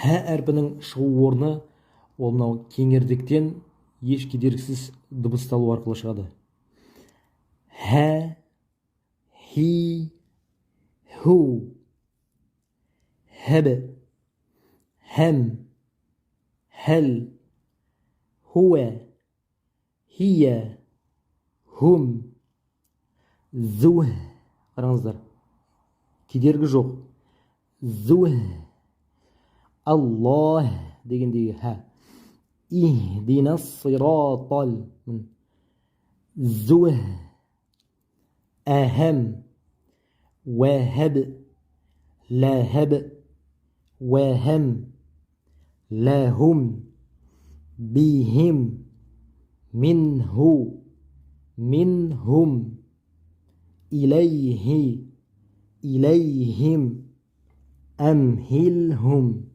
Һә әрпінің шығу орны ол мынау кеңердектен еш кедергісіз дыбысталу арқылы шығады. Һә, хи, ху, һәб, һәм, һәл, хуә, хия, хум, зуһ. Қараңыздар, кедергі жоқ. Зуһ. Аллах дегендегі һә. Ихдина сиратал. Зуһ. Әһәм. Вәһәб. Ләһәб. Вәһәм. Ләһүм. Бихим. Минһу. Минһум. إليه إليهم أمهلهم